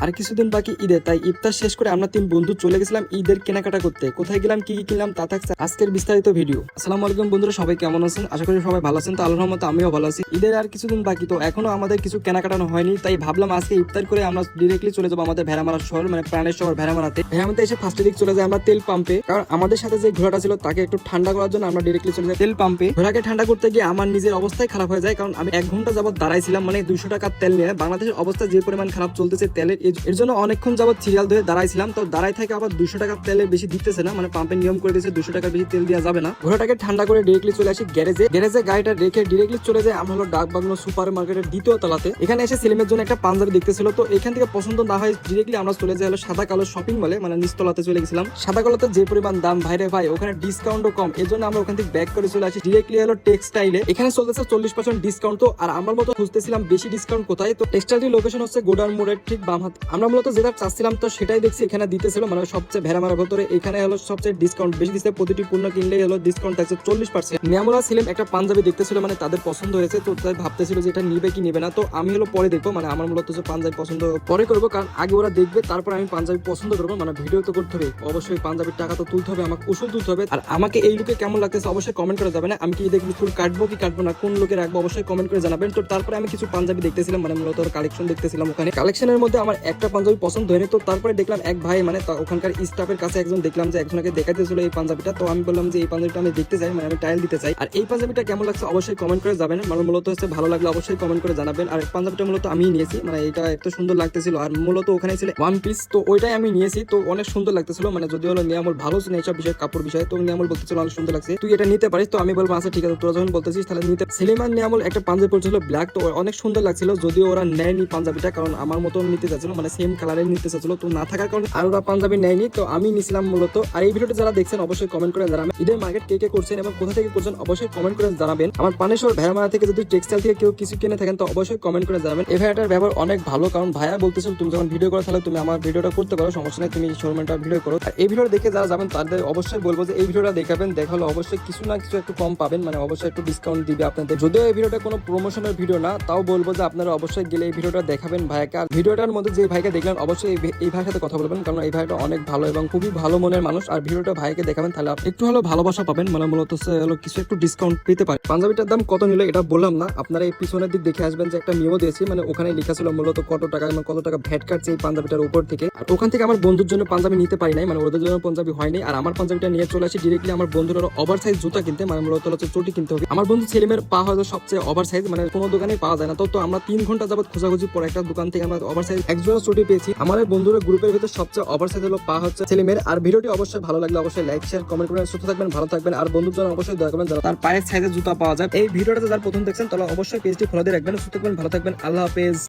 আর কিছুদিন বাকি ঈদের, তাই ইফতার শেষ করে আমরা 3 বন্ধু চলে গেছিলাম ঈদের কেনাকাটা করতে। কোথায় গেলাম, কি কি কিনলাম তা থাকছে আজকের বিস্তারিত ভিডিও। আসসালামু আলাইকুম বন্ধুরা, সবাই কেমন আছেন? আশা করি সবাই ভালো আছেন। তো আল্লাহর রহমতে আমিও ভালো আছি। ঈদের আর কিছুদিন বাকি, তো এখনো আমাদের কিছু কেনাকাটা হয়নি, তাই ভাবলাম আজকে ইফতার করে আমরা ডিরেক্টলি চলে যাবো আমাদের ভেড়ামারা শহর, মানে প্রাণের শহর ভেড়ামারাতে। ভেড়ামারাতে এসে ফার্স্ট দিক চলে যায় আমরা তেল পাম্পে, কারণ আমাদের সাথে যে ঘোড়াটা ছিল তাকে একটু ঠান্ডা করার জন্য আমরা ডিরেক্টলি চলে যাই তেল পাম্পে। ঘোড়াকে ঠান্ডা করতে গিয়ে আমার নিজের অবস্থায় খারাপ হয়ে যায়, কারণ আমি 1 ঘন্টা যাবত দাঁড়াইছিলাম, মানে 200 টাকার তেল নিয়ে। বাংলাদেশের অবস্থা যে পরিমাণ খারাপ চলতেছে তেলের, এর জন্য অনেকক্ষণ যাবত সিরিয়াল ধরে দাঁড়াইছিলাম। তো দাঁড়াই থেকে আবার 200 টাকার তেলের বেশি দিতেছে না, মানে পাম্পের নিয়ম করে দিয়েছে 200 টাকার বেশি তেল দেওয়া যাবে না। ঘোড়াটাকে ঠান্ডা করে ডিরেক্টলি চলে আসি গ্যারেজে গাড়িটা রেখে ডিরেক্টলি চলে যায় আমরা হলো ডাকবাংলো সুপার মার্কেটের 2য় তলাতে। এখানে এসে সেলিমের জন্য একটা পাঞ্জাবি দেখতেছিল, তো এখান থেকে পছন্দ না হয় ডিরেক্টলি আমরা চলে যাই হলো সাদা কালো শপিং মলে, মানে নিচতলাতে চলে গেছিলাম। সাদা কালোতে যে পরিমাণ দাম ভাইরে ভাই, ওখানে ডিসকাউন্টও কম, এর জন্য আমরা ওখান থেকে ব্যাক করে চলে আসি ডিরেক্টলি হলো টেক্সটাইলে। এখানে চলতেছে 40% ডিসকাউন্ট। তো আর আমার মতো খুঁজতেছিলাম বেশি ডিসকাউন্ট কোথায়, তো টেক্সটাইলের লোকেশন হচ্ছে গোডাউন মোড়ের ঠিক বাম হাতে। আমরা মূলত যেটা চাচ্ছিলাম তো সেটাই দেখছি এখানে দিতেছিল, মানে সবচেয়ে ভেড়ামারার ভেতরে এখানে হলো সবচেয়ে ডিসকাউন্ট বেশি দিচ্ছে। প্রতিটি পণ্য কিনলেই হলো ডিসকাউন্ট থাকছে 40%। নিয়ামুলা সেলিম একটা পাঞ্জাবি দেখতেছিল, মানে তাদের পছন্দ হয়েছে, তো তাই ভাবতেছিল যে এটা নিবে কি নিবে না। তো আমি হলো পরে দেখবো, মানে আমার মূলত যে পাঞ্জাবি পছন্দ পরে করবো, কারণ আগে ওরা দেখবে তারপর আমি পাঞ্জাবি পছন্দ করবো। মানে ভিডিও তো করতে হবে, অবশ্যই পাঞ্জাবির টাকা তো তুলতে হবে, আমাকে ওষুধ তুলতে হবে। আর আমাকে এই লুকে কেমন লাগতেছে অবশ্যই কমেন্ট করে যাবেন। আমি কি দেখবি ফুল কাটবো কি কাটবো না, কোন লুকে রাখবো অবশ্যই কমেন্ট করে জানাবেন। তো তারপরে আমি কিছু পাঞ্জাবি দেখতেছিলাম, মানে মূলত কালেকশন দেখতেছিলাম। ওখানে কালেকশনের মধ্যে আমার একটা পাঞ্জাবি পছন্দ হয়নি, তো তারপরে দেখলাম এক ভাই, মানে ওখানকার স্টাফের কাছে একজন দেখলাম যে একজনকে দেখাতেছিল এই পাঞ্জাবিটা। তো আমি বললাম যে এই পাঞ্জাবিটা আমি দেখতে চাই, মানে আমি ট্রায়াল দিতে চাই। আর এই পাঞ্জাবিটা কেমন লাগছে অবশ্যই কমেন্ট করে যাবেন। মানে মূলত হচ্ছে ভালো লাগলে অবশ্যই কমেন্ট করে জানাবেন। আর পাঞ্জাবিটা মূলত আমি নিয়েছি, মানে এটা এত সুন্দর লাগতেছিল। আর মূলত ওখানে ছিল 1 পিস, তো ওইটাই আমি নিয়েছি, তো অনেক সুন্দর লাগতেছিল। মানে যদি হলো নিয়ামল ভালো ছিল এইসব বিষয়, কাপড় বিষয়, তো নিয়ামল বলতেছিল অনেক সুন্দর লাগছে, তুই এটা নিতে পারিস। তো আমি বলবো আচ্ছা ঠিক আছে, তোরা যখন বলতেছিস তাহলে নিতে। সেলিমান নিয়ামল একটা পাঞ্জাবি পরছিল ব্ল্যাক, তো অনেক সুন্দর লাগছিল। যদিও ওরা নেয়নি পাঞ্জাবিটা, কারণ আমার মতো নিতে চাচ্ছিল, মানে সেম কালারের নিতে চাচ্ছিল, তো না থাকার কারণে আর ওরা পাঞ্জাবি নেয়নি, তো আমি নিছিলাম মূলত। আর এই ভিডিওটা যারা দেখছেন অবশ্যই কমেন্ট করে জানাবেন ঈদের মার্কেট কে কে করছেন এবং কোথা থেকে করছেন অবশ্যই কমেন্ট করে জানাবেন। আমার পানেশ্বর ভেড়ামারা থেকে যদি টেক্সটাইল থেকে কেউ কিছু কিনে থাকেন তো অবশ্যই কমেন্ট করে জানাবেন। এই ভাইয়াটার ব্যবহার অনেক ভালো, কারণ ভাইয়া বলতেছিল তুমি যখন ভিডিও করো তাহলে তুমি আমার ভিডিওটা করতে পারো, সমস্যা নেই, তুমি শোরুমটা ভিডিও করো। আর এই ভিডিওটা দেখে যারা যাবেন তাদের অবশ্যই বলবো যে এই ভিডিওটা দেখাবেন, দেখালে অবশ্যই কিছু না কিছু একটু কম পাবেন, মানে অবশ্যই একটু ডিসকাউন্ট দিবে আপনাদের। যদিও এই ভিডিওটা কোনো প্রমোশনের ভিডিও না, তাও বলবো যে আপনারা অবশ্যই গেলে এই ভিডিওটা দেখাবেন ভাইয়াকে। আর ভিডিওটার মধ্যে যে ভাইকে দেখলেন অবশ্যই এই ভাইয়ের সাথে কথা বলবেন, কারণ এই ভাইটা অনেক ভালো এবং খুবই ভালো মনের মানুষ। আর ভিডিওটা ভাইকে দেখাবেন, তাহলে একটু হলো ভালোবাসা পাবেন, মানে মূলত হলো কিছু একটু ডিসকাউন্ট পেতে পারেন। পাঞ্জাবিটার দাম কত নিল এটা বললাম না, আপনারা এই পিছনের দিক দেখে আসবেন যে একটা মেমো দিয়েছি, মানে ওখানে লেখা ছিল মূলত কত টাকা এবং কত টাকা ভ্যাট কাটছে এই পাঞ্জাবিটার উপর থেকে। আর ওখান থেকে আমার বন্ধুর জন্য পাঞ্জাবি নিতে পারি নাই, মানে ওদের জন্য পাঞ্জাবি হয়নি। আর আমার পাঞ্জাবিটা নিয়ে চলে আসি ডিরেক্টলি আমার বন্ধুর ওভার সাইজ জুতা কিনতে, মানে মূলত হচ্ছে চটি কিনতে হবে। আমার বন্ধু সেলিমের পা হয়তো সবচেয়ে ওভার সাইজ, মানে কোনো দোকানে পাওয়া যায় না। তো আমরা 3 ঘন্টা যাবত খোঁজাখুঁজি পরে একটা দোকান থেকে আমরা ওভার সাইজ একজোড়া চটি পেয়েছি। আমাদের বন্ধুরা গ্রুপের ভিতরে সবচেয়ে ওভার সাইজ হলো পা হচ্ছে সেলিমের। আর ভিডিওটি অবশ্যই ভালো লাগলে অবশ্যই লাইক শেয়ার কমেন্ট করবেন। সুস্থ থাকবেন, ভালো থাকবেন, আর বন্ধুর জন্য অবশ্যই দয়া করবেন যারা তার পায়ের সাইজের জুতা পাওয়া যায়। এই ভিডিওটাতে যারা প্রথম দেখছেন তাহলে অবশ্যই পেজটি ফলো দিয়ে রাখবেন। সুস্থ থাকবেন, ভালো থাকবেন, আল্লাহ হাফেজ।